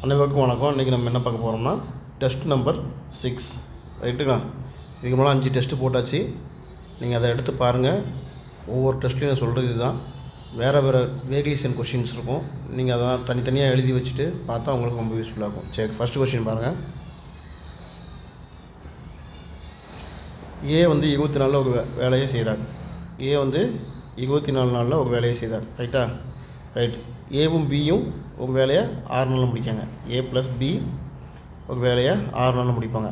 அனைவருக்கும் வணக்கம். இன்றைக்கி நம்ம என்ன பார்க்க போகிறோம்னா டெஸ்ட் நம்பர் 6 ரைட்டுங்களா. இதுக்கு மேலே 5 டெஸ்ட்டு போட்டாச்சு. நீங்கள் அதை எடுத்து பாருங்கள். ஒவ்வொரு டெஸ்ட்லையும் நான் சொல்கிறது இதுதான். வேறு வேரியேஷன் கொஷின்ஸ் இருக்கும். நீங்கள் அதெல்லாம் தனித்தனியாக எழுதி வச்சுட்டு பார்த்தா உங்களுக்கு ரொம்ப யூஸ்ஃபுல்லாக இருக்கும். சரி, ஃபஸ்ட்டு கொஷின் பாருங்கள். ஏ வந்து 24 நாளில் ஒரு வேலையை செய்கிறார். ஏ வந்து 24 நாளில் ஒரு வேலையை செய்தார். ரைட்டா? ரைட். ஏவும் பியும் ஒரு வேலையை 6 நாளில் முடிக்காங்க. ஏ ப்ளஸ் பி ஒரு வேலையை 6 நாளில் முடிப்பாங்க.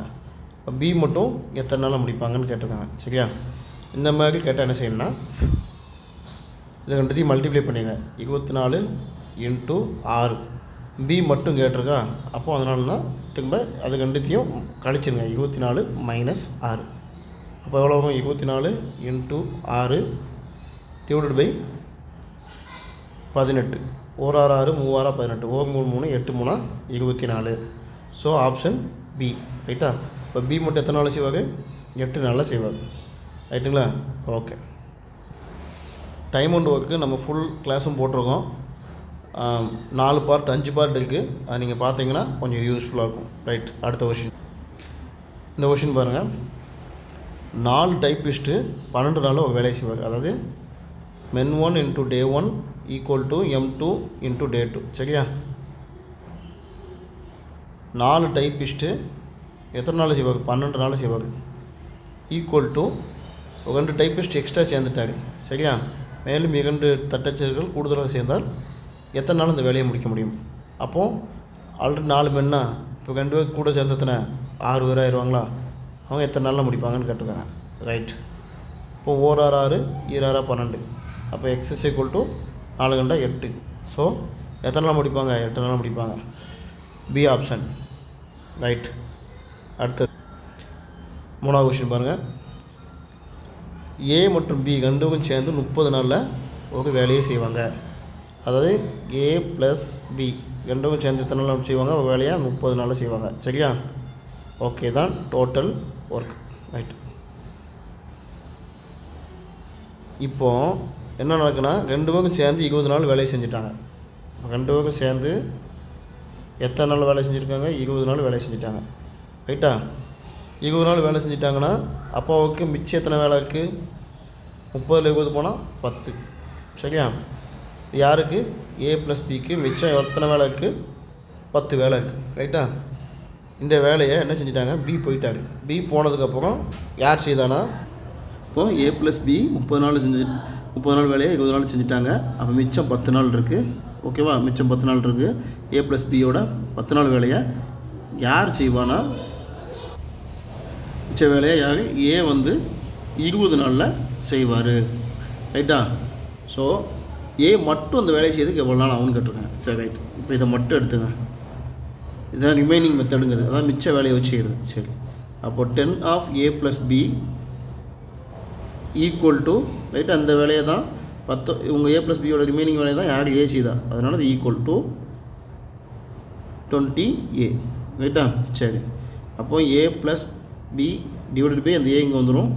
இப்போ பி மட்டும் எத்தனை நாளில் முடிப்பாங்கன்னு கேட்டிருக்காங்க. சரியா? இந்த மாதிரி கேட்டால் என்ன செய்யணும்னா இதை ரெண்டுத்தையும் மல்டிப்ளை பண்ணிங்க. 24 × 6. பி மட்டும் கேட்டிருக்கா. அப்போது அதனாலனா திரும்ப அது ரெண்டுத்தையும் கழிச்சிருங்க. 24 - 6. அப்போ எவ்வளோ வரும்? 24 × 6 / 18. 1 6 6 3 6 18. 1 3 3 8 3 24. So option B. ரைட்டா? இப்போ பி மட்டும் எத்தனை நாளில் செய்வாங்க? 8 நாளில் செய்வாங்க. ரைட்டுங்களா? ஓகே. டைம் அண்ட் ஒர்க்கு நம்ம ஃபுல் கிளாஸும் போட்டிருக்கோம். 4 பார்ட் 5 பார்ட் இருக்குது. அது நீங்கள் பார்த்தீங்கன்னா கொஞ்சம் யூஸ்ஃபுல்லாக இருக்கும். ரைட். அடுத்த கொஷின். இந்த கொஷின் பாருங்கள். 4 டைப்பிஸ்ட்டு 12 நாளில் ஒரு வேலையை செய்வாங்க. அதாவது men1 × day 1 = m2 × day 2. சரியா? 4 டைப்பிஸ்ட்டு எத்தனை நாள் செய்வாங்க? 12 நாள் செய்வாங்க. = 2 டைப்பிஸ்ட் எக்ஸ்ட்ரா சேர்ந்துட்டாங்க. சரியா? மேலும் 2 தட்டச்சர்கள் கூடுதலாக சேர்ந்தால் எத்தனை நாள் இந்த வேலையை முடிக்க முடியும்? அப்போது ஆல்ரெடி 4 மென்னா இப்போ 2 பேர் கூட சேர்ந்ததுனா 6 பேர் ஆயிடுவாங்களா? அவங்க எத்தனை நாளில் முடிப்பாங்கன்னு கேட்டிருக்காங்க. ரைட். இப்போது 1 6 6 2 6 12. அப்போ x = 4 × 8. ஸோ எத்தனை நாள் முடிப்பாங்க? 8 நாள் முடிப்பாங்க. B option. ரைட். அடுத்தது 3வது கொஷின் பாருங்கள். ஏ மற்றும் பி ரெண்டும் சேர்ந்து 30 நாளில் ஒரு வேலையை செய்வாங்க. அதாவது ஏ ப்ளஸ் பி ரெண்டும் சேர்ந்து எத்தனை நாள் செய்வாங்க? ஒரு வேலையை 30 நாளில் செய்வாங்க. சரியா? ஓகே தான் டோட்டல் ஒர்க். ரைட். இப்போது என்ன நடக்குன்னா 2 பேரும் சேர்ந்து 20 நாள் வேலையை செஞ்சுட்டாங்க. 2 பேரும் சேர்ந்து எத்தனை நாள் வேலை செஞ்சுருக்காங்க? 20 நாள் வேலை செஞ்சுட்டாங்க. ரைட்டா? 20 நாள் வேலை செஞ்சுட்டாங்கன்னா அப்பாவுக்கு மிச்சம் எத்தனை வேலை இருக்குது? 30ல் 20 போனால் 10. சரியா? யாருக்கு? ஏ ப்ளஸ் பிக்கு மிச்சம் எத்தனை வேலை இருக்குது? 10 வேலை இருக்குது. ரைட்டா? இந்த வேலையை என்ன செஞ்சிட்டாங்க? பி போயிட்டாங்க. பி போனதுக்கப்புறம் யார் செய்தானா? இப்போது ஏ ப்ளஸ் பி 30 நாள் வேலையை 20 நாள் செஞ்சுட்டாங்க. அப்போ மிச்சம் 10 நாள் இருக்குது. ஓகேவா? மிச்சம் 10 நாள் இருக்குது. ஏ ப்ளஸ் பியோட 10 நாள் வேலையை யார் செய்வானா? மிச்ச வேலையை யார்? ஏ வந்து 20 நாளில் செய்வார். ரைட்டா? ஸோ ஏ மட்டும் அந்த வேலையை செய்யறதுக்கு எவ்வளோ நாள் ஆகும்னு கேட்டிருக்காங்க. சரி, ரைட். இப்போ இதை மட்டும் எடுத்துங்க. இதுதான் ரிமைனிங் மெத்தடுங்கிறது. அதான் மிச்ச வேலையை வச்சு செய்கிறது. சரி. அப்போது 10 of a + b = ரைட். அந்த வேலையை தான் 10 இவங்க ஏ ப்ளஸ் பியோட ரிமைனிங் வேலையை தான் யார்? ஏ செய்தா. அதனால் அது = 20a. ரைட்டா? சரி. அப்போது ஏ ப்ளஸ் பி / அந்த ஏ இங்கே வந்துடும்.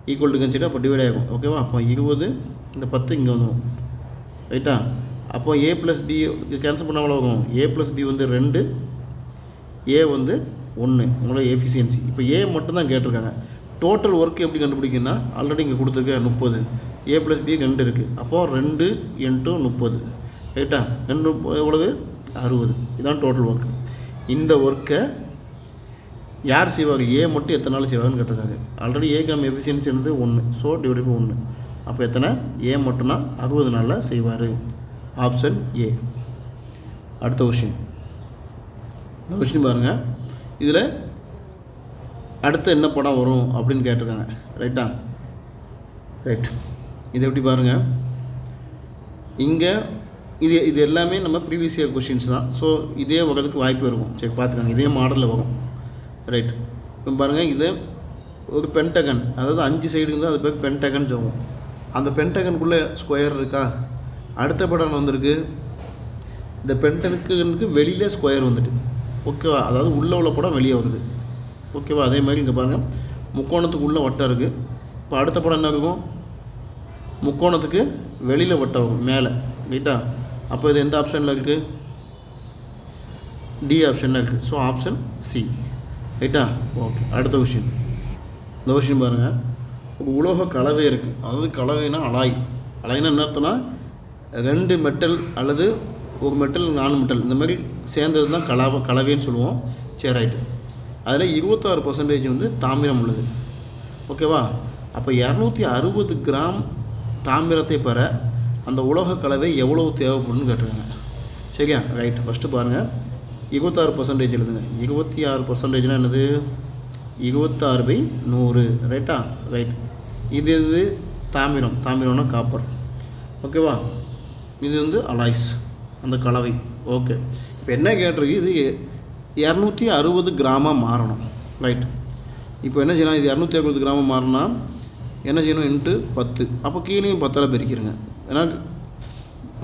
= கழிச்சிட்டு அப்போ டிவைட் ஆகும். ஓகேவா? அப்போ 20 இந்த 10 இங்கே வந்துடும். ரைட்டா? அப்போ ஏ ப்ளஸ் பி கேன்சல் பண்ண எவ்வளோ வரும்? ஏ ப்ளஸ் பி வந்து 2, ஏ வந்து 1. உங்களோட எஃபிஷியன்சி. இப்போ ஏ மட்டும்தான் கேட்டிருக்காங்க. டோட்டல் ஒர்க் எப்படி கண்டுபிடிக்குன்னா ஆல்ரெடி இங்கே கொடுத்துருக்க 30. ஏ ப்ளஸ் பி 2 இருக்குது. அப்போது 2 × 30. ரைட்டா? 2 எவ்வளவு? 60. இதுதான் டோட்டல் ஒர்க். இந்த ஒர்க்கை யார் செய்வாங்க? ஏ மட்டும் எத்தனை நாள் செய்வாங்கன்னு கேட்டிருக்காங்க. ஆல்ரெடி ஏக்கு நம்ம எஃபிஷியன்சி இருந்தது 1. ஸோ / 1. அப்போ எத்தனை? ஏ மட்டும்னா 60 நாளில் செய்வார். Option A. அடுத்த கொஷின். இந்த கொஷின் பாருங்கள். இதில் அடுத்து என்ன படம் வரும் அப்படின்னு கேட்டிருக்காங்க. ரைட்டா? ரைட். இது எப்படி பாருங்கள். இங்கே இது எல்லாமே நம்ம ப்ரீவியஸ் இயர் கொஷின்ஸ் தான். ஸோ இதே வரதுக்கு வாய்ப்பு இருக்கும். சரி, பார்த்துக்கோங்க. இதே மாடலில் வரும். ரைட். இப்போ பாருங்கள். இது ஒரு பென்டகன். அதாவது 5 சைடு இருந்தால் அது பேர் பென்டகன் சொல்லுவோம். அந்த பென்டகனுக்குள்ளே ஸ்கொயர் இருக்கா? அடுத்த படம் வந்திருக்கு. இந்த பென்டகனுக்கு வெளியிலே ஸ்கொயர் வந்துட்டு. ஓகேவா? அதாவது உள்ளே உள்ள படம் வெளியே வருது. ஓகேவா? அதே மாதிரி இங்கே பாருங்கள். முக்கோணத்துக்கு உள்ள வட்டம் இருக்குது. இப்போ அடுத்த படம் என்ன இருக்கும்? முக்கோணத்துக்கு வெளியில் வட்டம் வரும் மேலே. ரைட்டா? அப்போ இது எந்த ஆப்ஷனில் இருக்குது? டி ஆப்ஷனில் இருக்குது. So option C. ரைட்டா? ஓகே. அடுத்த கொஷின். இந்த கொஷின் பாருங்கள். ஒரு உலோக கலவை இருக்குது. அதாவது கலவைனா அலாய். அலாய்னா என்ன அர்த்தம்னா 2 மெட்டல் அல்லது ஒரு மெட்டல் 4 மெட்டல் இந்த மாதிரி சேர்ந்தது தான் கலவைன்னு சொல்லுவோம். சரி, ரைட்டு. அதில் 26% வந்து தாமிரம் உள்ளது. ஓகேவா? அப்போ 260 கிராம் தாமிரத்தை பெற அந்த உலோக கலவை எவ்வளவு தேவைப்படுன்னு கேட்டிருக்காங்க. சரியா? ரைட்டு. ஃபஸ்ட்டு பாருங்கள், 26% எழுதுங்க. 26% என்னது? 26/100. ரைட்டா? ரைட். இது தாமிரம்னா காப்பர். ஓகேவா? இது வந்து அலாய்ஸ், அந்த கலவை. ஓகே. இப்போ என்ன கேட்டிருக்கு? இது 260 கிராமாக மாறணும். ரைட். இப்போ என்ன செய்யலாம்? இது 260 கிராமாக மாறினா என்ன செய்யணும்? இன்ட்டு 10. அப்போ கீழேயும் 10ஆல் பெருக்கிடுங்க. ஏன்னா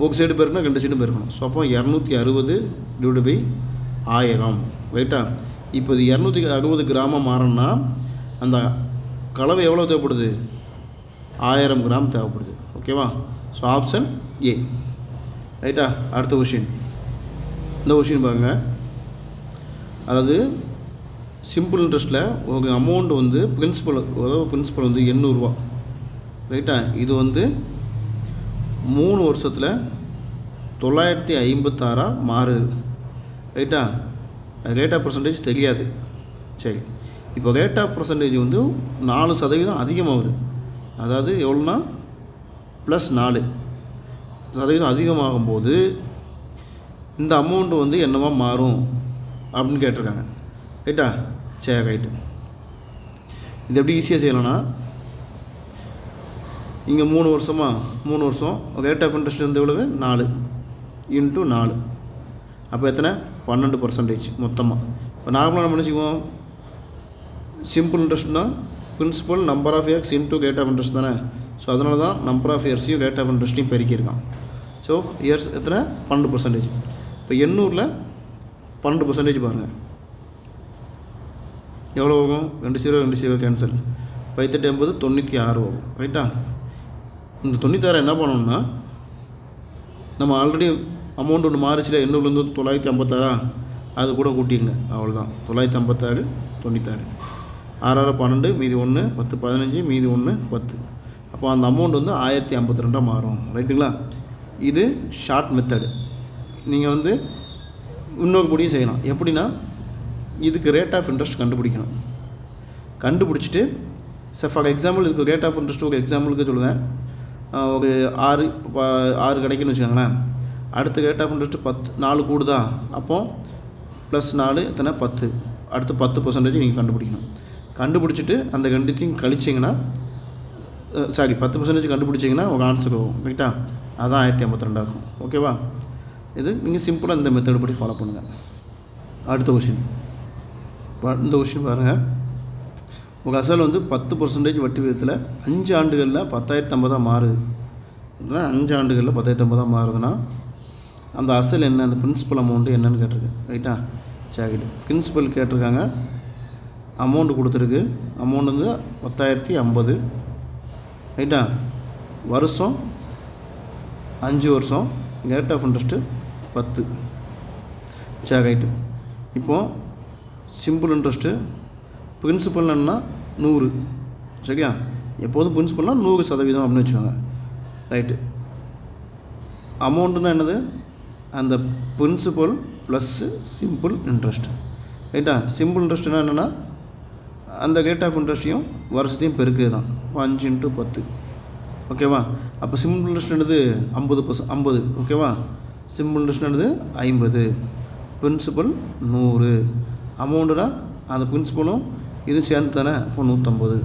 ஒரு சைடு பெருக்கணும், 2 சைடும் பெருக்கணும். ஸோ அப்போ 260/1000. ரைட்டா? இப்போ இது 260 கிராமாக மாறணும்னா அந்த கலவை எவ்வளோ தேவைப்படுது? 1000 கிராம் தேவைப்படுது. ஓகேவா? So option A. ரைட்டா? அடுத்த கொஷின். இந்த கொஷின் பாருங்கள். அதாவது சிம்பிள் இன்ட்ரெஸ்ட்டில் ஒரு அமௌண்ட் வந்து பிரின்சிபல் வந்து 800 ரூபா. ரைட்டா? இது வந்து 3 வருஷத்தில் 956 மாறுது. ரைட்டா? ரேட் ஆஃப் பர்சன்டேஜ் தெரியாது. சரி, இப்போ ரேட் ஆஃப் பர்சன்டேஜ் வந்து 4% அதிகமாகுது. அதாவது எவ்வளோனா +4% அதிகமாகும்போது இந்த அமௌண்ட்டு வந்து என்னவா மாறும் அப்படின்னு கேட்டிருக்காங்க. ரைட்டா? சரி, ரைட்டு. இது எப்படி ஈஸியாக செய்யலாம்னா, இங்கே 3 வருஷம் ரேட் ஆஃப் இன்ட்ரெஸ்ட் வந்து எவ்வளவு? 4 × 4. அப்போ எத்தனை? 12% மொத்தமாக. இப்போ நார்மலாக நம்ம நினச்சிக்குவோம், சிம்பிள் இன்ட்ரெஸ்ட்னால் principal number of years into rate of interest தானே. ஸோ அதனால தான் நம்பர் ஆஃப் இயர்ஸையும் ரேட் ஆஃப் இன்ட்ரெஸ்ட்டையும் பெருக்கியிருக்கான். ஸோ இயர்ஸ் எத்தனை? 12%. இப்போ 800ல் 12% பாருங்கள் எவ்வளோ ஆகும்? 20 கேன்சல். 1880 96 ஆகும். ரைட்டா? இந்த 96 என்ன பண்ணணும்னா, நம்ம ஆல்ரெடி அமௌண்ட் ஒன்று மாறிச்சில் 800லேருந்து 956 அது கூட கூட்டிடுங்க. அவ்வளோதான். 956 96 6 12 மீதி 1 10 15 மீதி 1 10. அப்போ அந்த அமௌண்ட் வந்து 1052 மாறும். ரைட்டுங்களா? இது ஷார்ட் மெத்தடு. நீங்கள் வந்து இன்னொரு படியும் செய்யலாம். எப்படின்னா, இதுக்கு ரேட் ஆஃப் இன்ட்ரெஸ்ட் கண்டுபிடிச்சிட்டு ஃபார் எக்ஸாம்பிள் இதுக்கு ரேட் ஆஃப் இன்ட்ரெஸ்ட் ஒரு எக்ஸாம்பிளுக்கு சொல்லுவேன். ஒரு 6 கிடைக்குன்னு வச்சுக்கோங்களேன். அடுத்த ரேட் ஆஃப் இன்ட்ரெஸ்ட்டு 4 கூடுதா? அப்போது +4 எத்தனை? 10. அடுத்து 10% நீங்கள் கண்டுபிடிக்கணும். கண்டுபிடிச்சிட்டு அந்த ரெண்டுத்தையும் கழிச்சிங்கன்னா 10% கண்டுபிடிச்சிங்கன்னா ஒரு ஆன்சர் வரும். ரைட்டா? அதான் 1052 ஆகும். ஓகேவா? இது நீங்கள் சிம்பிளாக இந்த மெத்தட் படி ஃபாலோ பண்ணுங்கள். அடுத்த கொஷின். இந்த கொஷின் பாருங்கள். ஒரு அசல் வந்து 10% வட்டி விகிதத்தில் 5 ஆண்டுகளில் 10,050 மாறுது. 5 ஆண்டுகளில் 10,050 மாறுதுன்னா அந்த அசல் என்ன? அந்த பிரின்சிபல் அமௌண்ட்டு என்னன்னு கேட்டிருக்கு. ரைட்டா? சரி, பிரின்சிபல் கேட்டிருக்காங்க, அமௌண்ட்டு கொடுத்துருக்கு. அமௌண்ட் வந்து 10,050. ரைட்டா? வருஷம் 5 வருஷம். Rate of interest 10. சரி, ரைட்டு. இப்போது சிம்பிள் இன்ட்ரெஸ்ட்டு பிரின்சிபல் என்னன்னா 100. சரியா? எப்போதும் பிரின்சிபல்னால் 100% அப்படின்னு வச்சுக்கோங்க. ரைட்டு. அமௌண்ட்டுன்னா என்னது? அந்த பிரின்சிபல் ப்ளஸ்ஸு சிம்பிள் இன்ட்ரெஸ்ட். ரைட்டா? சிம்பிள் இன்ட்ரெஸ்ட்னா என்னென்னா அந்த ரேட் ஆஃப் இன்ட்ரெஸ்ட்டையும் வருஷத்தையும் பெருக்குது தான். 5 × 10. ஓகேவா? அப்போ சிம்பிள் இன்ட்ரெஸ்ட் என்னது? 50%. ஓகேவா? சிம்பிள் இன்ட்ரெஸ்ட் என்னது? 50. பிரின்சிபல் 100. அமௌண்ட்டுனா அந்த பிரின்சிபலும் இது சேர்ந்து தானே. அப்போ 150.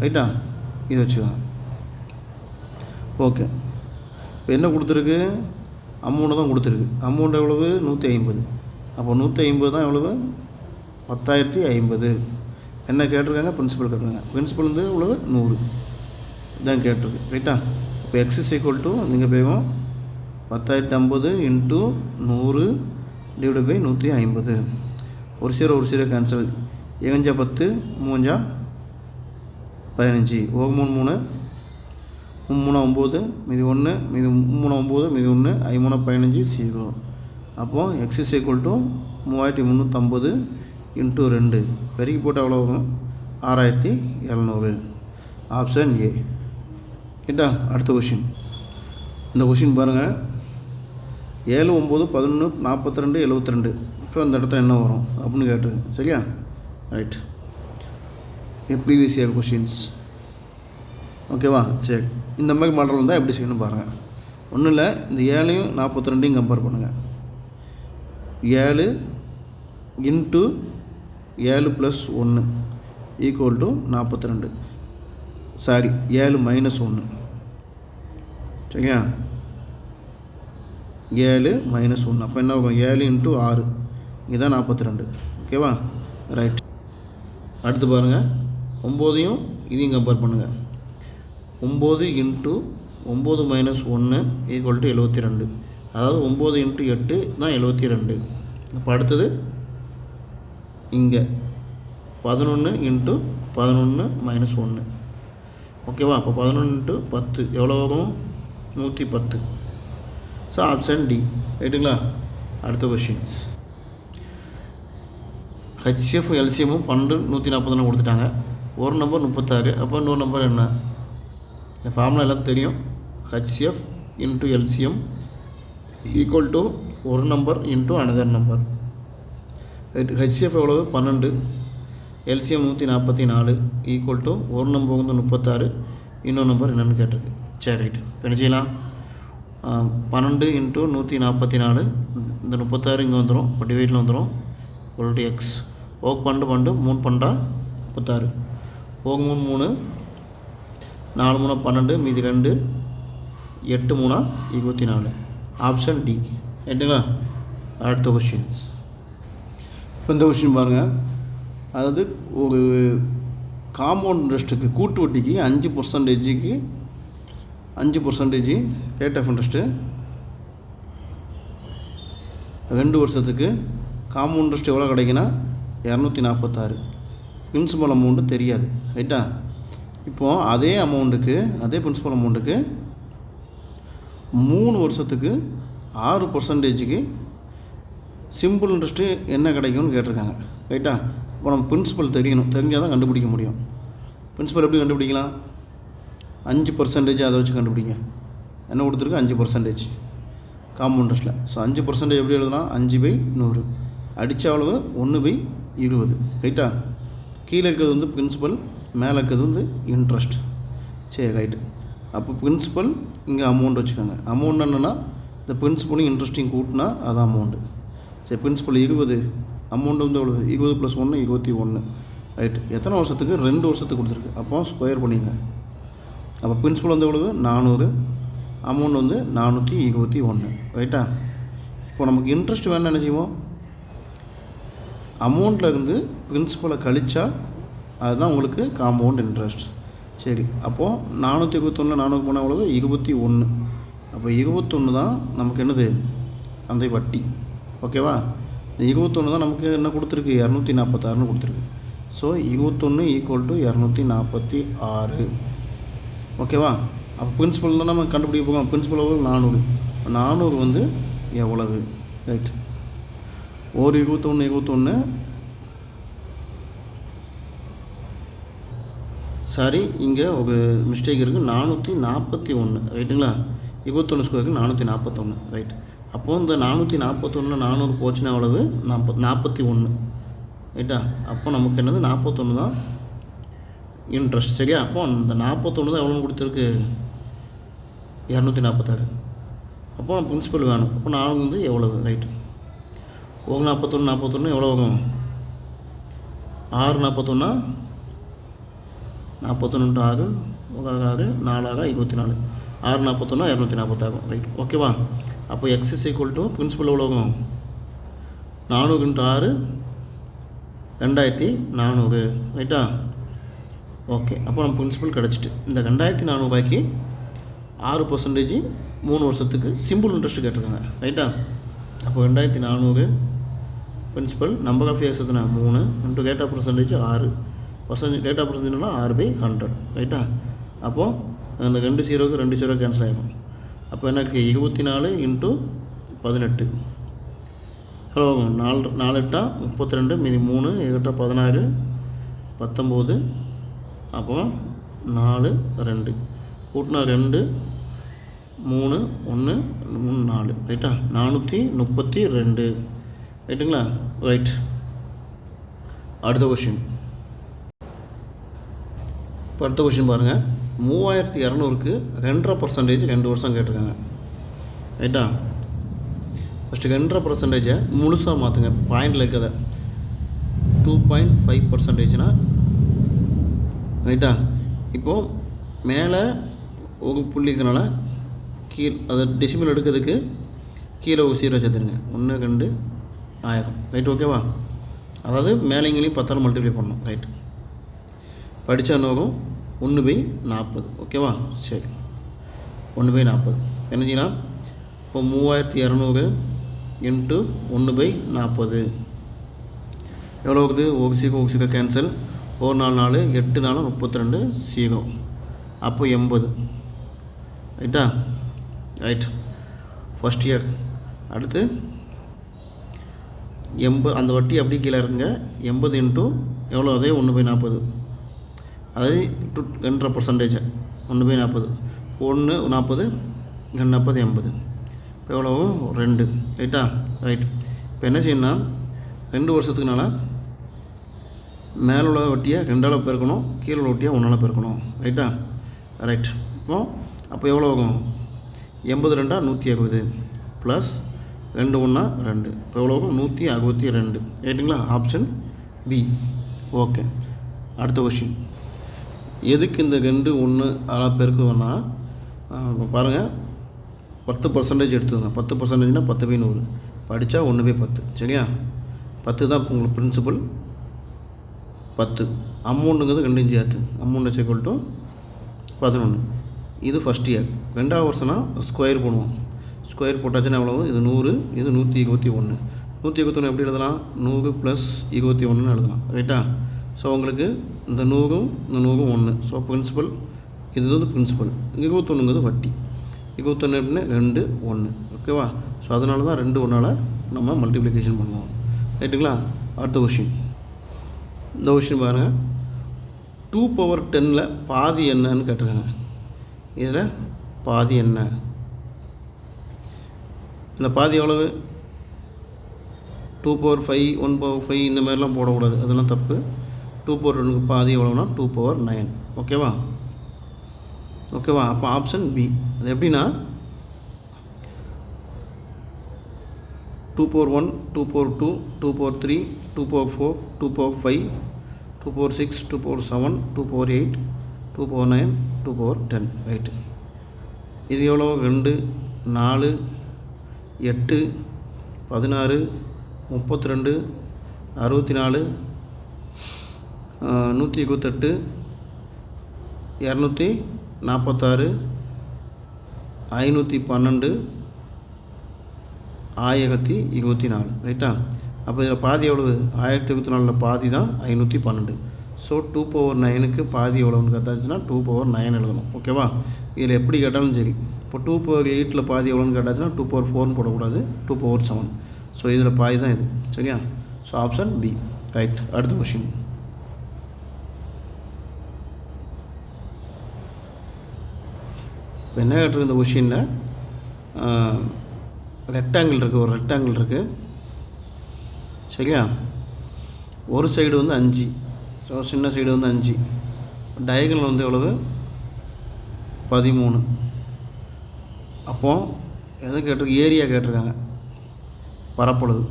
ரைட்டா? இதை வச்சுக்கோங்க. ஓகே. இப்போ என்ன கொடுத்துருக்கு? அமௌண்ட்டு தான் கொடுத்துருக்கு. அமௌண்ட் எவ்வளவு? 150. அப்போ 150 தான் எவ்வளவு? 10,050. என்ன கேட்டிருக்காங்க? பிரின்சிபல் கேட்டிருக்காங்க. பிரின்சிபல் வந்து எவ்வளவு? 100 தான் கேட்டிருக்கு. ரைட்டா? இப்போ x = நீங்கள் போகும் 10,050 × 100 / 150. ஒரு 0 கேன்சல். 7 10 3 15. 1 3 3 3 9 மீதி 1 மீதி 3 9 மீதி 1 5 15 0. அப்போது X is equal to 3350 into 2 பெருக்கி போட்டால் எவ்வளோ வரும் 6700. Option A. கேட்டா. அடுத்த கொஷின். இந்த கொஷின் பாருங்கள். 7 9 11 42 72. இப்போ அந்த இடத்துல என்ன வரும் அப்படின்னு கேட்டிருக்கு. சரியா? ரைட். Previous year questions. ஓகேவா? சரி. இந்த மாதிரி மாடல் வந்தால் எப்படி செய்யணும் பாருங்கள். ஒன்றும் இல்லை, இந்த 7ஐயும் 42ஐயும் கம்பேர் பண்ணுங்கள். 7 இன்ட்டு 7 + 1 ஈக்குவல் டு 42. சாரி, 7 - 1. சரியா? 7 - 1. அப்போ என்ன ஆகும்? 7 × 6. இதுதான் 42. ஓகேவா? ரைட். அடுத்து பாருங்கள். 9ஐயும் இதையும் கம்பேர் பண்ணுங்கள். 9 × 9 - 1 ஈக்குவல் டு 72. அதாவது 9 × 8 தான் 72. இப்போ அடுத்தது இங்கே 11 × 11 - 1. ஓகேவா? அப்போ 11 × 10 எவ்வளோ வரும்? 110. So option D. ரைட்டுங்களா? அடுத்த கொஷின்ஸ். ஹெச்சிஎஃப் எல்சிஎம்மும் 12 140 கொடுத்துட்டாங்க. ஒரு நம்பர் 36. அப்போ இன்னொரு நம்பர் என்ன? இந்த ஃபார்முலா எல்லாம் தெரியும். HCF into LCM equal to ஒரு number into another number. Right. HCF எவ்வளவு? 12. எல்சிஎம் 144 ஈக்குவல் டு ஒரு நம்பர் வந்து 36. இன்னொரு நம்பர் என்னென்னு கேட்டிருக்கு. சரி, ரைட். இப்போ என்ன செய்யலாம்? 12 × 144. இந்த 36 இங்கே வந்துடும். இப்போ டிவைடில் வந்துடும். Equal X. ஓக் 12 3 12 36. ஓக் 3 3 4 3 12 மீதி 2 8 3 24. Option D. ரைட்டுங்களா? அடுத்த கொஷின்ஸ். இப்போ இந்த கொஷின் பாருங்கள். அதாவது ஒரு காம்பவுண்ட் இன்ட்ரெஸ்ட்டுக்கு கூட்டு வட்டிக்கு 5%க்கு 5% ரேட் ஆஃப் இன்ட்ரெஸ்ட்டு 2 வருஷத்துக்கு காம்பவுண்ட் இன்ட்ரெஸ்ட் எவ்வளோ கிடைக்குன்னா 246. பிரின்சிபல் அமௌண்ட்டு தெரியாது. ரைட்டா? இப்போது அதே அமௌண்ட்டுக்கு அதே பிரின்சிபல் அமௌண்ட்டுக்கு 3 வருஷத்துக்கு 6%க்கு சிம்பிள் இன்ட்ரெஸ்ட்டு என்ன கிடைக்கும்னு கேட்டிருக்காங்க. ரைட்டா? இப்போ நம்ம பிரின்சிபல் தெரியணும். தெரிஞ்சால் தான் கண்டுபிடிக்க முடியும். பிரின்சிபல் எப்படி கண்டுபிடிக்கலாம்? 5% அதை வச்சு கண்டுபிடிங்க. என்ன கொடுத்துருக்கு? 5% காம்பவுண்ட் இன்ட்ரெஸ்ட்டில். ஸோ 5% எப்படி எழுதலாம்? 5/100. அடித்த அளவு 1/20. ரைட்டா? கீழே இருக்கிறது வந்து பிரின்சிபல், மேலே இருக்கிறது வந்து இன்ட்ரெஸ்ட். சரி, ரைட்டு. அப்போ பிரின்சிபல் இங்கே அமௌண்ட் வச்சுக்கோங்க. அமௌண்ட் என்னென்னா இந்த பிரின்சிபலும் இன்ட்ரெஸ்ட்டையும் கூட்டினா அதான் அமௌண்ட்டு. சரி, பிரின்சிபல் 20. அமௌண்ட் வந்து எவ்வளோ? 20 + 1 21. ரைட்டு. எத்தனை வருஷத்துக்கு? 2 வருஷத்துக்கு கொடுத்துருக்கு. அப்போ ஸ்கொயர் பண்ணிங்க. அப்போ பிரின்சிபல் வந்து எவ்வளவு? 400. அமௌண்ட் வந்து 421. ரைட்டா? இப்போ நமக்கு இன்ட்ரெஸ்ட் வேணும்னு என்ன செய்வோம்? அமௌண்ட்டில் இருந்து பிரின்சிபலை கழிச்சா அதுதான் உங்களுக்கு காம்பவுண்ட் இன்ட்ரெஸ்ட். சரி, அப்போது 421 4 போனால் எவ்வளவு? 21. அப்போ 21 தான் நமக்கு என்னது? அந்த வட்டி. ஓகேவா? இந்த 21 தான் நமக்கு என்ன கொடுத்துருக்கு? 246 கொடுத்துருக்கு. So 21 equal to 246. ஓகேவா? அப்போ பிரின்சிபல் தான் நம்ம கண்டுபிடிக்க போகிறோம். பிரின்சிபல் எவ்வளோ? 400. 400 வந்து எவ்வளவு? ரைட். ஒரு 21 சாரி, இங்கே ஒரு மிஸ்டேக் இருக்குது. 441. ரைட்டுங்களா? 21 ஸ்கொயருக்கு 441. ரைட். அப்போது இந்த 441 400 போச்சுன்னா எவ்வளவு? 41. ரைட்டா? அப்போ நமக்கு என்னது? 41 தான் இன்ட்ரெஸ்ட். சரியா? அப்போ அந்த 41 தான் எவ்வளோன்னு கொடுத்துருக்கு? 246. அப்போ பிரின்சிபல் வேணும். அப்போ 4 வந்து எவ்வளவு? ரைட்டு. 41 எவ்வளோ ஆகும்? 6 41 41 × 6 4 24. 6 41 240 ஆகும். ரைட். ஓகேவா? அப்போ X is equal to principal எவ்வளோ ஆகும்? 400 × 6 2400. ரைட்டா? ஓகே. அப்போ நம்ம பிரின்சிபல் கிடச்சிட்டு இந்த 2400 6% 3 வருஷத்துக்கு சிம்பிள் இன்ட்ரெஸ்ட் கேட்டிருக்காங்க. ரைட்டா? அப்போ 2400 பிரின்சிபல் நம்பர் ஆஃப் இயர்ஸ் எத்தனை? 3 into rate of percentage 6%. Rate of பர்சன்டேஜ்னா 6/100. ரைட்டா? அப்போது அந்த 2 0க்கு 2 0 கேன்சல் ஆகிடும். அப்போ எனக்கு 24 × 18 எவ்வளோ ஆகும்? 4 8 32, மீதி 3 8 16 19, அப்புறம் 4 2 கூட்டினா 2 3 1 3 4 ரைட்டா? 432 ரைட்டுங்களா? ரைட். அடுத்த கொஷின். இப்போ அடுத்த கொஷின் பாருங்கள். 3200க்கு 2.5% 2 வருஷம் கேட்டிருக்காங்க ரைட்டா? ஃபஸ்ட்டு 2.5% முழுசாக மாற்றுங்க. பாயிண்டில் இருக்கிறத 2.5%னா ரைட்டா? இப்போது மேலே ஒரு புள்ளிக்கனால கீழே அதை டெசிமல் எடுக்கிறதுக்கு கீழே ஒரு 0 சேர்த்துருங்க. 1 2 1000 ரைட். ஓகேவா? அதாவது மேலேங்களையும் 10 மல்டிப்ளை பண்ணணும். ரைட். படித்தா என்ன ஆகும்? 1/40. ஓகேவா? சரி, 1/40 என்ன செய்யலாம்? இப்போ 3200 இன்ட்டு 1/40 எவ்வளோ இருக்குது? ஒரு சீக்கோ கேன்சல். 1 4 4 8 4 32 0. அப்போ 80 ரைட்டா? ரைட். First year. அடுத்து 80, அந்த வட்டி அப்படியே கீழே இருக்குங்க. 80 இன்ட்டு எவ்வளோ? அதே 1/40, அதாவது 2.5%. 1/40 1 40 2 40 80. இப்போ எவ்வளோ? 2 ரைட்டா? ரைட். இப்போ என்ன செய்யணும்னா 2 வருஷத்துக்குனால மேலே உள்ள வட்டியை 2ஆல் பெருக்கணும், கீழே உள்ள வட்டியை 1ஆல் பெருக்கணும். ரைட்டா? ரைட். அப்போ எவ்வளோ ஆகும்? 82 160 ப்ளஸ் 2 1 2. இப்போ எவ்வளோ ஆகும்? 162 ரைட்டுங்களா? Option B. ஓகே. அடுத்த கொஷின். எதுக்கு இந்த 2 1 ஆளாக பெருக்குவோன்னா பாருங்கள், 10% எடுத்துக்கோங்க. 10%னா 10/100 படித்தா 1/10. சரியா? 10 தான் உங்களுக்கு பிரின்சிபல். 10 அமௌண்ட்டுங்கிறது 2 சேர்த்து அமௌண்ட் இஸ் ஈக்குவல் டு 11. இது ஃபஸ்ட் இயர். 2ஆவது வருஷம்னா ஸ்கொயர் பண்ணுவோம். ஸ்கொயர் போட்டாச்சுன்னா எவ்வளவு? இது 100, இது 121. 121 எப்படி எழுதலாம்? 100 + 21 எழுதலாம். ரைட்டா? ஸோ உங்களுக்கு இந்த 100ம் இந்த 100ம் 1. ஸோ பிரின்சிபல் இது வந்து பிரின்சிபல். 21ங்கிறது வட்டி. 21 எப்படின்னா 2 1. ஓகேவா? ஸோ அதனால தான் 2 1ஆல் நம்ம மல்டிப்ளிகேஷன் பண்ணுவோம். ரைட்டுங்களா? அடுத்த கொஷின். இந்த கொஷின் பாருங்கள். 2/10 பாதி என்னன்னு கேட்டிருக்காங்க. இதில் பாதி என்ன? இந்த பாதி எவ்வளவு? 2/5 1/5 இந்த மாதிரிலாம் போடக்கூடாது, அதெல்லாம் தப்பு. 2/10க்கு பாதி எவ்வளோனா 2/9. ஓகேவா? ஓகேவா? அப்போ ஆப்ஷன் பி. அது எப்படின்னா 2/1 2/2 2/3 2/4 2/5 2/6 2/7 2/8 2/9 2/10. ரைட்டு. இது எவ்வளோ? 2 4 8 16 32 64 128 246 512 1024. ரைட்டா? அப்போ இதில் பாதி எவ்வளவு? 1024 பாதி தான் 512. ஸோ 2/9க்கு பாதி எவ்வளோன்னு கேட்டாச்சுன்னா 2/9 எழுதணும். ஓகேவா? இதில் எப்படி கேட்டாலும் சரி. இப்போ 2/8 பாதி எவ்வளோன்னு கேட்டாச்சுன்னா 2/4 போடக்கூடாது, 2/7. ஸோ இதில் பாதி தான் இது. சரியா? So option B. ரைட். அடுத்த கொஷின். இப்போ என்ன கேட்டிருக்கு இந்த கொஷினில்? ரெக்டாங்கிள் இருக்குது, ஒரு ரெக்டாங்கிள் இருக்குது. சரியா? ஒரு சைடு வந்து 5. ஸோ சின்ன சைடு வந்து 5. டயகனல் வந்து எவ்வளவு? 13. அப்போது எதை கேட்டிருக்கு? ஏரியா கேட்டிருக்காங்க. பரப்பளவு.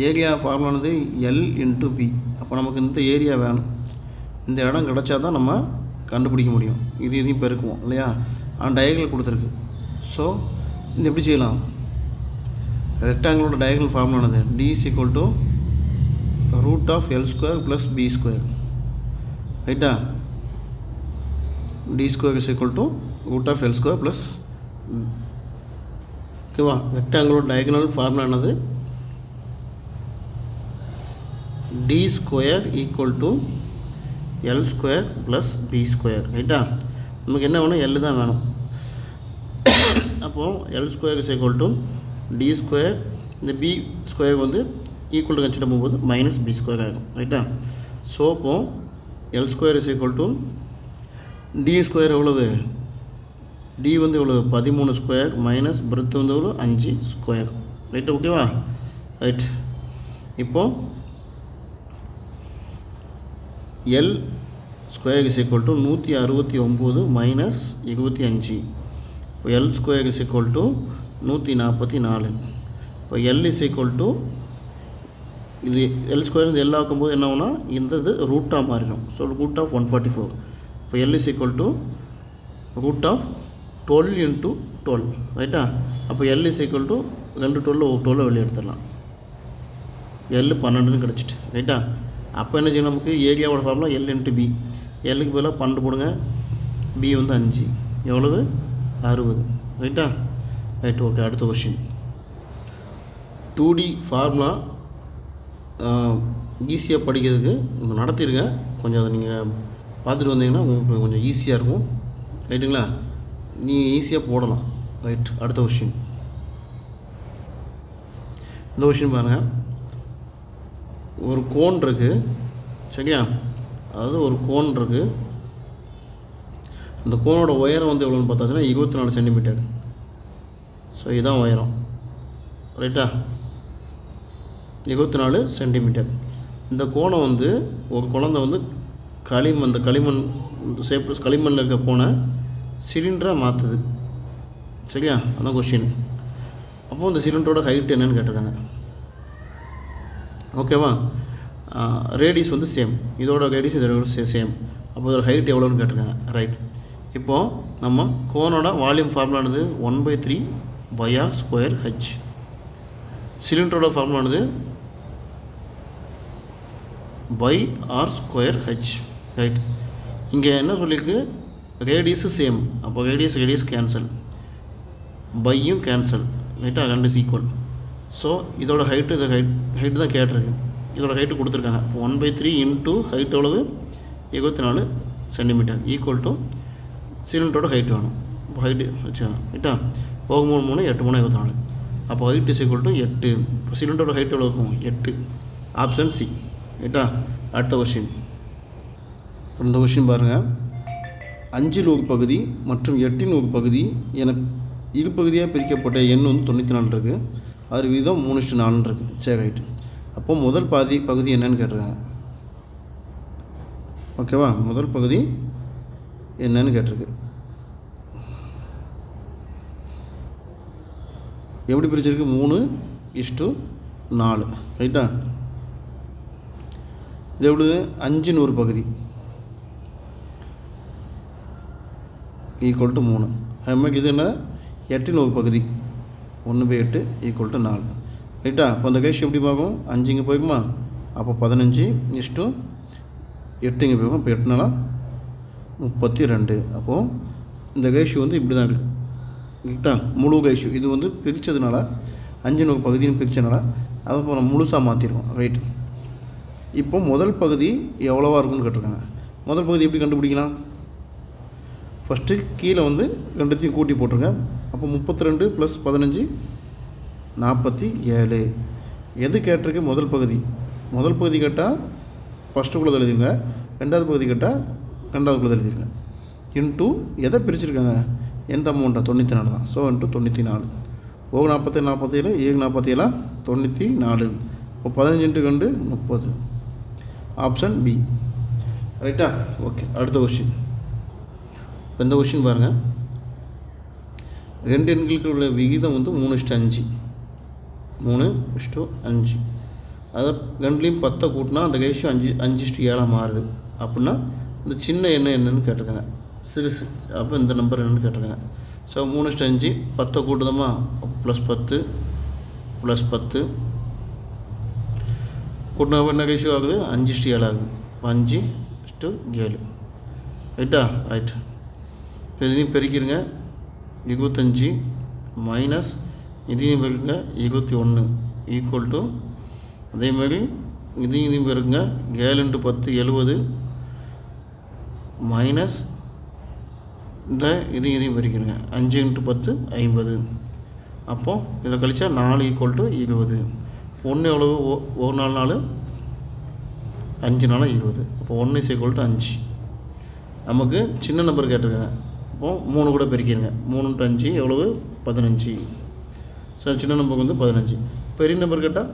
ஏரியா ஃபார்முலானது L × B. அப்போ நமக்கு இந்த ஏரியா வேணும். இந்த இடம் கிடச்சா தான் நம்ம கண்டுபிடிக்க முடியும். இதையும் பெருக்குவோம் இல்லையா? ஆனால் டயகனல் கொடுத்துருக்கு. ஸோ இந்த எப்படி செய்யலாம்? ரெக்டாங்கிளோட டயகனல் ஃபார்முலானது D = √L² + B². ரைட்டா? D² √L² + ஓகேவா? ரெக்டாங்கிளோட டயகனல் ஃபார்முலானது D² = L² + B². ரைட்டா? நமக்கு என்ன வேணும்? L தான் வேணும். அப்போது L² = D² இந்த பி ஸ்கொயர் வந்து ஈக்குவல் டு கன்சிடர் போகும்போது மைனஸ் பி ஸ்கொயர் ஆகும். ரைட்டா? ஸோ இப்போ L square is equal to D square எவ்வளவு? டி வந்து எவ்வளோ? 13 ஸ்கொயர் மைனஸ் பிரெத் வந்து எவ்வளோ? 5 ஸ்கொயர். ரைட்டு? ஓகேவா? ரைட். இப்போது L square is equal to 169 minus 25. இப்போ L square is equal to 144. இப்போ எல் இஸ் ஈக்குவல் டு இது எல் ஸ்கொயர் வந்து எல் ஆக்கும்போது என்ன ஆகும்னா இந்த இது ரூட்டாக மாறிடும். So root of 144. இப்போ L is equal to root of 12 into 12. ரைட்டா? அப்போ எல் இஸ் ஈக்குவல் டு 2 12 வெளியே எடுத்துடலாம். எல் 12ன்னு கிடச்சிட்டு. ரைட்டா? அப்போ என்ன செய்யணும்? நமக்கு ஏரியாவோட ஃபார்முலா எல் இன்ட்டு பி. எல்லுக்கு பதிலாக 12 போடுங்க. பி வந்து 5. எவ்வளவு? 60. ரைட்டா? ரைட். ஓகே. அடுத்த கொஷின். 2D ஃபார்முலா ஈஸியாக படிக்கிறதுக்கு நடத்திடுங்க. கொஞ்சம் அதை நீங்கள் பார்த்துட்டு வந்தீங்கன்னா உங்களுக்கு கொஞ்சம் ஈஸியாக இருக்கும். ரைட்டுங்களா? நீங்கள் ஈஸியாக போடலாம். ரைட். அடுத்த கொஷின். இந்த கொஷின் பாருங்கள். ஒரு கோன் இருக்குது. சரியா? அதாவது ஒரு கோன் இருக்குது. அந்த கோனோட உயரம் வந்து எவ்வளோன்னு பார்த்தாச்சுன்னா 24 சென்டிமீட்டர். ஸோ இதுதான் உயரம். ரைட்டா? 24 சென்டிமீட்டர். இந்த கோணம் வந்து ஒரு குழந்தை வந்து இந்த களிமண் ஷேப் களிமண்ணில் இருக்க கோணை சிலிண்டராக மாற்றுது. சரியா? அதான் கொஷின். அப்போது இந்த சிலிண்டரோட ஹைட் என்னன்னு கேட்டிருக்காங்க. ஓகேவா? ரேடியஸ் வந்து சேம். இதோட ரேடியஸ் இதோட சேம். அப்போ இதோட ஹைட் எவ்வளோன்னு கேட்டிருக்காங்க. ரைட். இப்போது நம்ம கோனோட வால்யூம் ஃபார்முலானது 1/3 πr ஸ்கொயர் ஹெச். சிலிண்டரோட ஃபார்முலானது πr ஸ்கொயர் ஹெச். ரைட். இங்கே என்ன சொல்லியிருக்கு? Radius same. அப்போ ரேடியஸ் கேன்சல், பையும் கேன்சல். ரைட்டா? 2 ஈக்குவல். ஸோ இதோட ஹைட்டு ஹைட்டு தான் கேட்டிருக்கு. இதோட ஹைட்டு கொடுத்துருக்காங்க. 1/3 இன்ட்டு ஹைட் எவ்வளவு? 24 சென்டிமீட்டர் ஈக்குவல் டு சிலிண்டரோட ஹைட் வேணும். இப்போ ஹைட்டு வச்சுக்கோங்க. ரைட்டா? 3 3 8 3 24. அப்போ ஹைட் இஸ் ஈக்குவல் டு 8. இப்போ சிலிண்டரோட ஹைட் எவ்வளோ இருக்கும்? 8. Option C. ரைட்டா? அடுத்த கொஷின். இந்த கொஷின் பாருங்கள். 5 ஒரு பகுதி மற்றும் 8 ஒரு பகுதி என இரு பகுதியாக பிரிக்கப்பட்ட எண் வந்து 94 இருக்குது. அது வீதம் 3:4 இருக்குது. சரி. ரைட்டு. அப்போ முதல் பகுதி என்னன்னு கேட்டிருக்காங்க. ஓகேவா? முதல் பகுதி என்னன்னு கேட்டிருக்கு. எப்படி பிரிச்சிருக்கு? 3:4. ரைட்டா? இது எவ்வளவு? 5 ஒரு பகுதி ஈக்குவல் டு 3. அதுமாதிரி இது என்ன? 8 ஒரு பகுதி 1/8 ஈக்குவல் டு 4. ரைட்டா? அப்போ அந்த ரேஷியோ எப்படி பார்க்கும்? 5 இங்கே போய்க்குமா? அப்போ 15:8 இங்கே போய்க்கும். இப்போ 8 நாளா 32. அப்போது இந்த ரேஷியோ வந்து இப்படி தான் இருக்குது. கரெக்டா? முழு ரேஷியோ இது வந்து பிரித்ததுனால 5 ஒரு பகுதின்னு பிரித்ததுனால அதை இப்போ நம்ம முழுசாக மாற்றிருக்கோம். ரைட்டு. இப்போ முதல் பகுதி எவ்வளோவா இருக்குன்னு கேட்டிருக்காங்க. முதல் பகுதி எப்படி கண்டுபிடிக்கலாம்? ஃபஸ்ட்டு கீழே வந்து ரெண்டுத்தையும் கூட்டி போட்டுருங்க. அப்போ 32 + 15 47. எது கேட்டிருக்கு? முதல் பகுதி கேட்டால் ஃபஸ்ட்டுக்குள்ளது எழுதிங்க. ரெண்டாவது பகுதி கேட்டால் ரெண்டாவதுக்குள்ளது எழுதிருங்க. இன்ட்டு எதை பிரிச்சுருக்காங்க? எந்த அமௌண்ட்டா? 94 தான். So into 94. 47 47 47 94. இப்போ 15 × 2 30. Option B. ரைட்டா? ஓகே. அடுத்த கொஷின். இப்போ இந்த கொஷின் பாருங்கள். 2 எண்களுக்கு உள்ள விகிதம் வந்து 3:5. 3:5. அதை ரெண்டுலேயும் 10 கூட்டினா அந்த ரேஷியோ 5:7 மாறுது. அப்படின்னா இந்த சின்ன எண்ணெய் என்னன்னு கேட்டிருக்காங்க. சிறுசு. அப்போ இந்த நம்பர் என்னென்னு கேட்டிருக்காங்க. ஸோ 3:5 10 கூட்டுதமா? +10 +10 கூட்டினா என்ன ரேஷியோ ஆகுது? 5:7 ஆகுது. 5:7. ரைட்டா? ரைட். இப்போ இதையும் பெருக்கிடுங்க. 25 மைனஸ் இதையும் பெருக்குங்க 21 ஈக்குவல் டு அதேமாதிரி இதையும் பெருக்குங்க 7 × 10 70 மைனஸ் இந்த இதையும் பெருக்கிடுங்க 5 × 10 50 அப்போது இதில் கழிச்சா 4 = 20. 1 எவ்வளவு? ஒரு 4 4 5 4 20. அப்போ 1 = 5. நமக்கு சின்ன நம்பர் கேட்டிருக்காங்க. அப்போது 3 கூட பெருக்கிடுங்க. 3 × 5 எவ்வளவு? 15. ஸோ சின்ன நம்பருக்கு வந்து 15. பெரிய நம்பர் கேட்டால்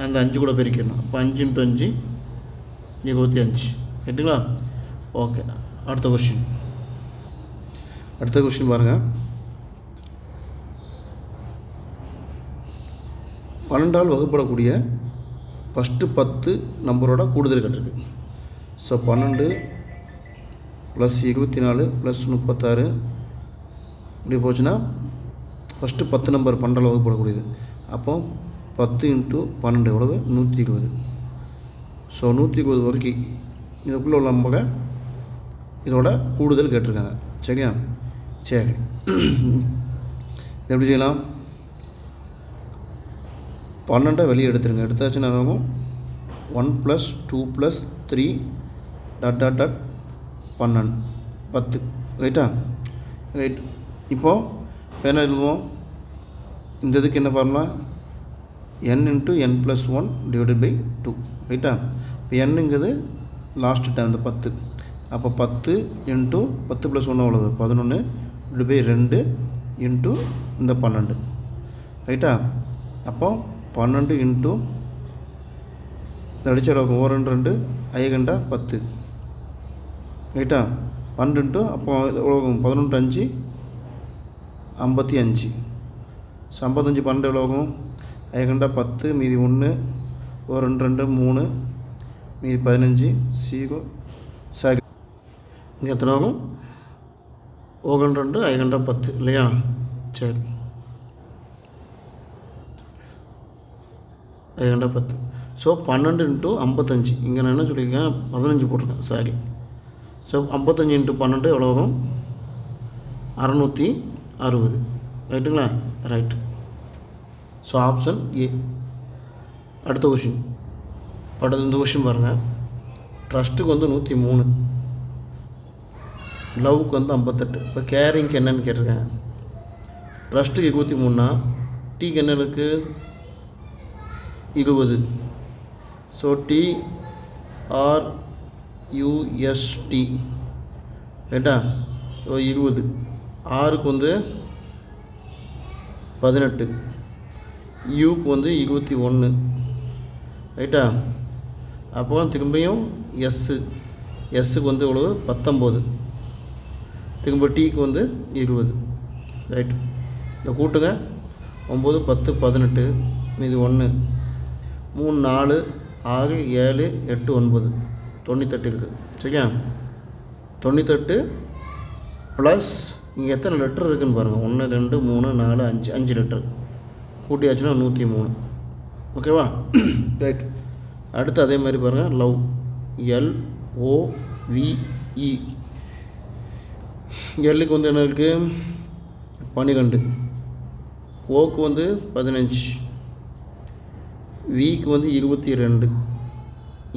அந்த 5 கூட பெருக்கிடணும். அப்போ 5 × 5 25. கேட்டுங்களா? ஓகே. அடுத்த கொஸ்டின் பாருங்கள். 12ஆல் வகுப்படக்கூடிய ஃபஸ்ட்டு 10 நம்பரோட கூடுதல் கண்டிருக்கு. ஸோ 12 + 24 + 36 இப்படி போச்சுன்னா ஃபஸ்ட்டு 10 நம்பர் 12ஆல் வகுப்படக்கூடியது. அப்போது 10 × 12 எவ்வளவு? 120. ஸோ 120 வரைக்கும் இதுக்குள்ளே உள்ள நம்பரை இதோட கூடுதல் கேட்டிருக்காங்க. சரியா? சரி, எப்படி செய்யலாம்? 12 வெளியே எடுத்துருங்க. எடுத்தாச்சுன்னா ஆகும் 1 + 2 + 3 ... 12 10. ரைட்டா? ரைட். இப்போது என்ன எழுதுவோம்? இந்த இதுக்கு என்ன ஃபார்முலா? n × n + 1 / 2. ரைட்டா? இப்போ என்னங்கிறது லாஸ்ட் டைம் இந்த 10. அப்போ 10 × 10 + 1 எவ்வளவு? 11 / 2 × இந்த 12. ரைட்டா? அப்போது 12 × இந்த அடிச்ச அளவுக்கு 1 2 5 10. ரைட்டா? 12 அப்போ எவ்வளோ? 11 5 55. ஸோ 55 12 எவ்வளோ? 5 10 மீதி 1 1 2 2 3 மீதி 15 0. சரி, இங்கே எத்தனை ஆகும்? 1 2 5 10 இல்லையா? சரி, 5 10. ஸோ 12 × 55. இங்கே நான் என்ன சொல்லியிருக்கேன்? 15 போட்டிருக்கேன். சாரி. ஸோ 55 × 12 எவ்வளோ ஆகும்? 660. ரைட்டுங்களா? ரைட்டு. So option A. அடுத்த கொஷின். இந்த கொஷின் பாருங்கள். ட்ரஸ்ட்டுக்கு வந்து 103, லவ்வுக்கு வந்து 58. இப்போ கேரிங்க்கு என்னென்னு கேட்டிருக்கேன். ட்ரஸ்ட்டுக்கு 23னா டீக்கு என்ன இருக்குது? 20. So TRUST. ரைட்டா? ஸோ 20. ஆருக்கு வந்து 18, யூக்கு வந்து 21. ரைட்டா? அப்போ திரும்பியும் எஸ்ஸுக்கு வந்து எவ்வளவு? 19. திரும்ப டீக்கு வந்து 20. ரைட்டு. இந்த கூட்டுங்க. 9 10 18 மீது 1 3 4 6 7 8 9 98 இருக்குது. சரியா? 98 ப்ளஸ் இங்கே எத்தனை லெட்டர் இருக்குதுன்னு பாருங்கள். 1 2 3 4 5 லெட்டர் கூட்டியாச்சுன்னா 103. ஓகேவா? ரைட். அடுத்து அதே மாதிரி பாருங்கள். Love LOVE. எல்லுக்கு வந்து என்ன இருக்குது? 12. ஓக்கு வந்து 15. விக்கு வந்து 22.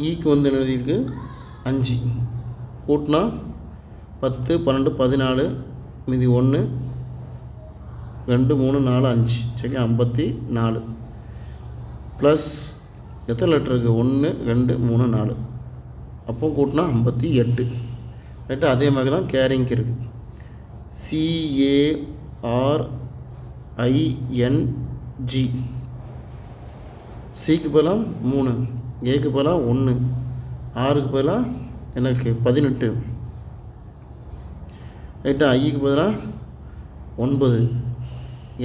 ஈக்கு வந்து என்ன எழுதியிருக்கு? 5. கூட்டினா 10 12 14 மீதி 1 2 3 4 5. சரி, 54 ப்ளஸ் எத்தனை லெட்டர் இருக்குது? 1 2 3 4. அப்போ கூட்டினா 58. ரைட்டு? அதே மாதிரி தான் கேரிங்க்கு இருக்குது. CARING. சிக்கு பதிலாக 3, ஏக்கு பதிலாக 1, ஆறுக்கு பதிலாக என்ன இருக்குது? 18. ரைட்டா? ஐக்கு பதிலாக 9,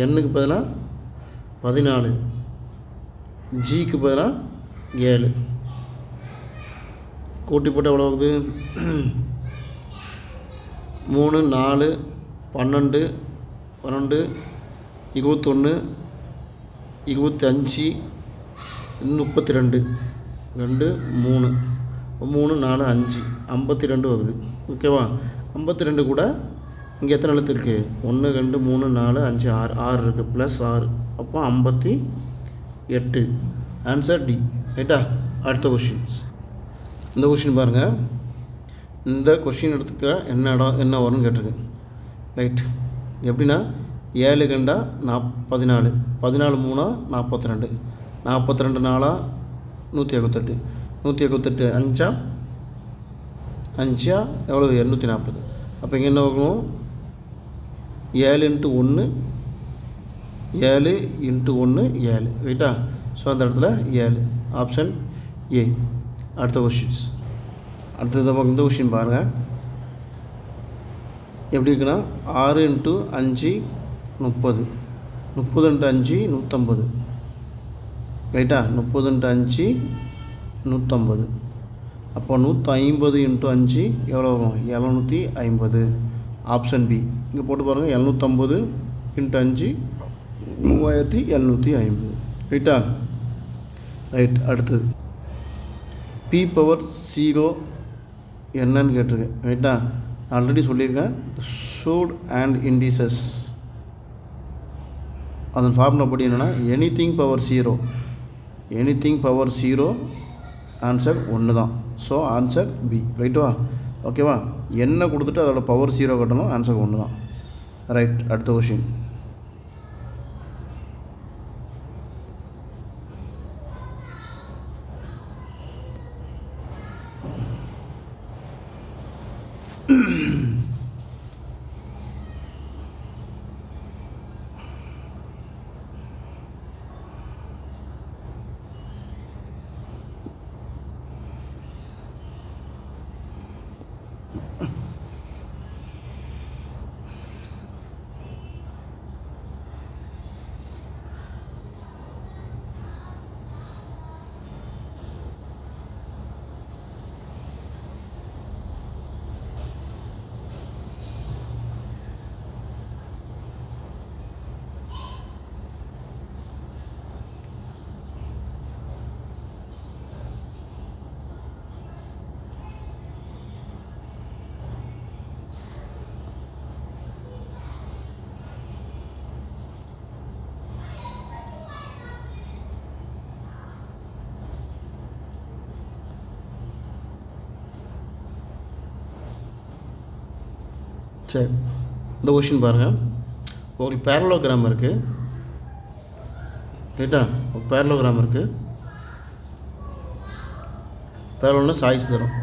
எண்ணுக்கு பதிலாக 14, ஜிக்கு பதிலாக 7. கூட்டி போட்டு எவ்வளோ ஆகுது? 3 4 12 12 21 25 32 2 3 3 4 5 52 வருது. ஓகேவா? 52 கூட இங்கே எத்தனை எழுத்து இருக்குது? 1 2 3 4 5 6 6 இருக்குது. ப்ளஸ் 6. அப்போ 58. Answer D. ரைட்டா? அடுத்த கொஷின்ஸ். இந்த கொஷின் பாருங்கள். இந்த கொஷின் எடுத்துக்க என்ன வரும்னு கேட்டிருக்கு. ரைட். எப்படின்னா 7 கண்டா 14, 14 3 42, 42 4 168, 168 5 5 எவ்வளோ 240. அப்போ இங்கே என்ன ஆகும் 7 × 1 7 × 1 7 ரைட்டா. ஸோ அந்த இடத்துல 7 ஆப்ஷன் ஏ. அடுத்த கொஷின்ஸ். அடுத்தது இந்த கொஷின் பாருங்கள் எப்படி இருக்குன்னா 6 × 5 30, 30 × 5 150 ரைட்டா. 30 × 5 150. அப்போ 150 × 5 எவ்வளோ வரும் 750. Option B. இங்கே போட்டு பாருங்கள் 750 × 5 3750 ரைட்டா. ரைட். அடுத்தது p⁻0 என்னன்னு கேட்டிருக்கேன் ரைட்டா. ஆல்ரெடி சொல்லியிருக்கேன் ஷூட் அண்ட் இண்டிசஸ் அதன் ஃபார்முலா படி என்னென்னா எனிதிங் பவர் 0 ஆன்சர் 1 தான். ஸோ ஆன்சர் பி ரைட்டுவா. ஓகேவா. என்ன கொடுத்துட்டு அதோட பவர் 0 கட்டணும், ஆன்சர் 1 தான். ரைட். அடுத்த கொஷின். சரி, இந்த கொஷின் பாருங்கள். உங்களுக்கு பேரலோகிராம் இருக்குது ரைட்டா. பேரலோகிராம் இருக்குது. பேரலோன்னா சாய்ஸ் தரும்.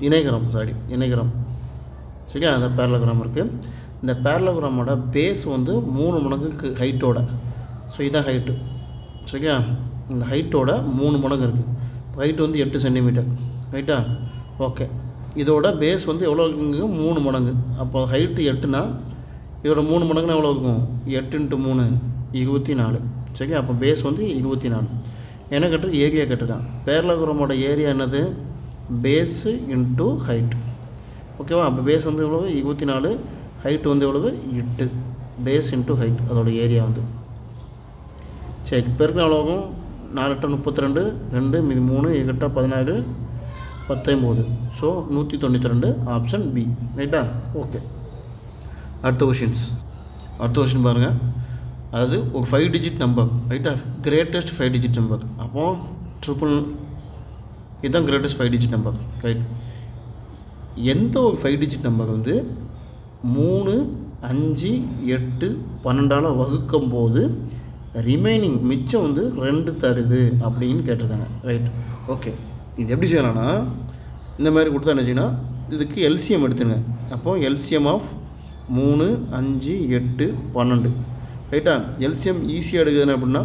இணைகரம் சரியா. அந்த பேரலோகிராம் இருக்குது. இந்த பேரலோகிராமோட பேஸ் வந்து 3 மடங்கு ஹைட்டோட. ஸோ இதான் ஹைட்டு சரியா. இந்த ஹைட்டோட 3 மடங்கு இருக்குது. ஹைட்டு வந்து 8 சென்டிமீட்டர் ரைட்டா. ஓகே. இதோட பேஸ் வந்து எவ்வளோ இருக்குங்க 3 மடங்கு. அப்போ ஹைட்டு 8னா இதோட 3 மடங்குனா எவ்வளோ இருக்கும் 8 × 3 24 சரியா. அப்போ பேஸ் வந்து 24. என்ன கேட்டிருக்கு ஏரியா கேட்டிருக்கான். பேரலோகிராமோட ஏரியா என்னது பேஸு இன்ட்டு ஹைட். ஓகேவா. அப்போ பேஸ் வந்து எவ்வளவு 24, ஹைட்டு வந்து எவ்வளவு 8. பேஸ் இன்ட்டு ஹைட் அதோட ஏரியா வந்து. சரி, பெருக்கம் எவ்வளோ ஆகும் 4 × 32 2 மீதி 3 8 14 19. ஸோ 192 ஆப்ஷன் பி ரைட்டா. ஓகே. அடுத்த கொஷின் பாருங்கள். அதாவது ஒரு 5 டிஜிட் நம்பர் ரைட்டா. Greatest 5 digit number. அப்போது ட்ரிபிள் இதுதான் கிரேட்டஸ்ட் 5 டிஜிட் நம்பர் ரைட். எந்த ஒரு 5 டிஜிட் நம்பர் வந்து 3 5 8 12ஆல் வகுக்கும் போது ரிமைனிங் மிச்சம் வந்து 2 தருது அப்படின்னு கேட்டிருக்காங்க ரைட். ஓகே. இது எப்படி செய்யலாம்னா இந்த மாதிரி கொடுத்தா என்ன செய்யணும், இதுக்கு எல்சிஎம் எடுத்துங்க. அப்போது எல்சிஎம் ஆஃப் 3 5 8 12 ரைட்டா. எல்சிஎம் ஈஸியாக எடுக்குதுன்னு அப்படின்னா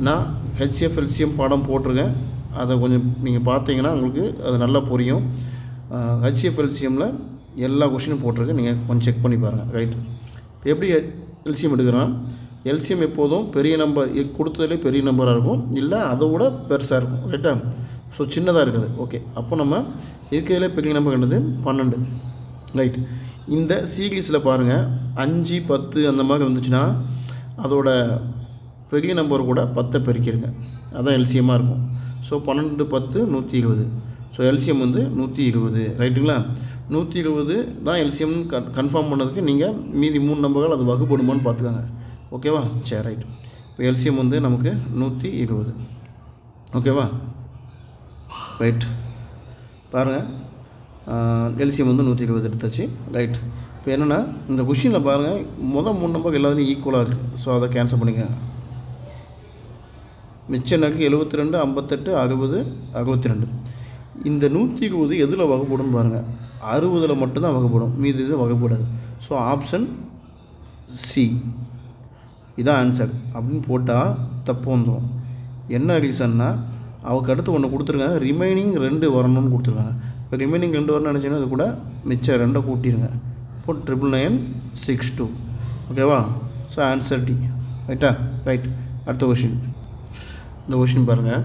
நான் ஹெச்சிஎஃப் எல்சிஎம் பாடம் போட்டிருக்கேன். அதை கொஞ்சம் நீங்கள் பார்த்தீங்கன்னா உங்களுக்கு அது நல்லா புரியும். ஹெச்சிஎஃப் எல்சிஎம்மில் எல்லா கொஷினும் போட்டிருக்கேன், நீங்கள் கொஞ்சம் செக் பண்ணி பாருங்கள் ரைட். இப்போ எப்படி எல்சிஎம் எடுக்கிறோன்னா எல்சிஎம் எப்போதும் பெரிய நம்பர் கொடுத்ததுலேயே பெரிய நம்பராக இருக்கும், இல்லை அதை விட பெருசாக இருக்கும் ரைட்டா. ஸோ சின்னதாக இருக்குது. ஓகே. அப்போ நம்ம இருக்கிறதுலே பெரிய நம்பர் என்னது 12 ரைட். இந்த சீரீஸில் பாருங்கள் 5 10 அந்த மாதிரி வந்துச்சுன்னா அதோட பெரிய நம்பர் கூட 10 பெருக்கிடுங்க, அதுதான் எல்சிஎம்மாக இருக்கும். ஸோ 12 10 120. ஸோ எல்சிஎம் வந்து 120 ரைட்டுங்களா. 120 தான் எல்சிஎம் கன்ஃபார்ம் பண்ணதுக்கு நீங்கள் மீதி 3 நம்பர்கள் அது வகுப்படுமான்னு பார்த்துக்கோங்க. ஓகேவா. சரி ரைட். இப்போ எல்சிஎம் வந்து நமக்கு 120 ஓகேவா. ரைட். பாருங்கள் எல்சிஎம் வந்து 120 எடுத்தாச்சு ரைட். இப்போ என்னென்னா இந்த கொஷினில் பாருங்கள் மொதல் 3 நம்பர் எல்லாத்துலேயும் ஈக்குவலாக இருக்குது. ஸோ அதை கேன்சல் பண்ணிக்கோங்க. மிச்சம் எனக்கு 72, 58, 60, 62. இந்த 120 எதில் வகைப்படும் பாருங்கள். 60 மட்டும்தான் வகைப்படும், மீதி இது வகைப்படாது. ஸோ ஆப்ஷன் சி இதான் ஆன்சர் அப்படின்னு போட்டால் தப்பு வந்துடும். என்ன ரீசன்னா அவருக்கு அடுத்து ஒன்று கொடுத்துருக்காங்க, ரிமைனிங் 2 வரணும்னு கொடுத்துருக்காங்க. இப்போ ரிமைனிங் 2 வரணும்னு நினச்சிங்கன்னா அது கூட மிச்சம் 2 கூட்டிடுங்க. இப்போ 99962. ஓகேவா? So answer D. ரைட்டா? ரைட். அடுத்த கொஷின். இந்த கொஷின் பாருங்கள்.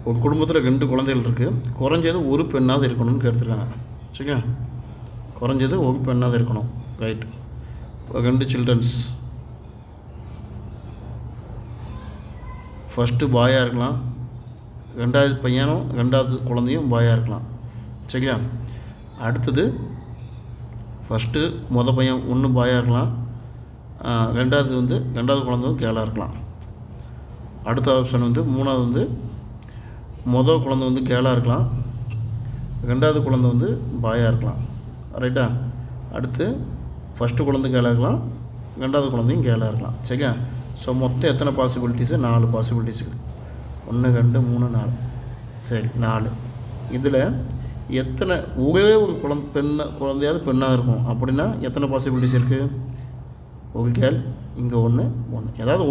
ஒரு குடும்பத்தில் 2 குழந்தைகள் இருக்குது. குறைஞ்சது ஒரு பெண்ணாவது இருக்கணும்னு கேட்டுருக்காங்க. சரிங்களா? குறைஞ்சது ஒரு பெண்ணாவது இருக்கணும். ரைட். இப்போ 2 சில்ட்ரன்ஸ். ஃபஸ்ட்டு பாயாக இருக்கலாம், 2வது பையனும் 2வது குழந்தையும் பாயாக இருக்கலாம். சரியா? அடுத்தது ஃபஸ்ட்டு பையன் 1 பாயாக இருக்கலாம், 2வது குழந்தை கேளாக இருக்கலாம். அடுத்த ஆப்ஷன் 3வது குழந்தை கேளாக இருக்கலாம், 2வது குழந்தை பாயாக இருக்கலாம். ரைட்டா? அடுத்து ஃபஸ்ட்டு குழந்தை கேளாக இருக்கலாம், 2வது குழந்தையும் கேளாக இருக்கலாம். சரியா? ஸோ மொத்தம் எத்தனை பாசிபிலிட்டிஸு? 4 பாசிபிலிட்டிஸ் இருக்குது. 1 2 3 4. சரி, 4. இதில் எத்தனை ஒரே ஒரு குழந்தையாவது பெண்ணாக இருக்கும் அப்படின்னா எத்தனை பாசிபிலிட்டிஸ் இருக்குது? ஒரு கேள், இங்கே 1 ஏதாவது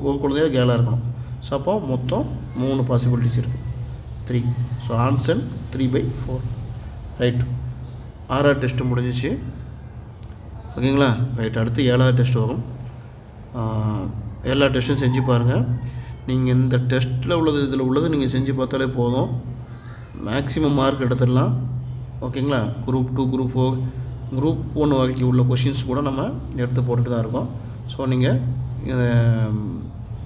ஒரு குழந்தையாக கேளாக இருக்கணும். ஸோ அப்போ மொத்தம் 3 பாசிபிலிட்டிஸ் இருக்குது. 3. So answer 3/4. ரைட். 6வது டெஸ்ட்டு முடிஞ்சிச்சு. ஓகேங்களா? ரைட். அடுத்து 7வது டெஸ்ட் வரும். எல்லா டெஸ்ட்டும் செஞ்சு பாருங்கள். நீங்கள் இந்த டெஸ்ட்டில் இதில் உள்ளது நீங்கள் செஞ்சு பார்த்தாலே போதும், மேக்ஸிமம் மார்க் எடுத்துடலாம். ஓகேங்களா? குரூப் 2, குரூப் 4, குரூப் 1 வரைக்கும் உள்ள கொஷின்ஸ் கூட நம்ம எடுத்து போட்டுட்டு தான் இருக்கோம். ஸோ நீங்கள்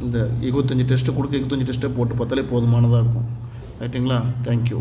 இந்த 25 டெஸ்ட்டு கொடுக்க 25 டெஸ்ட்டை போட்டு பார்த்தாலே போதுமானதாக இருக்கும். ரைட்டுங்களா? தேங்க்யூ.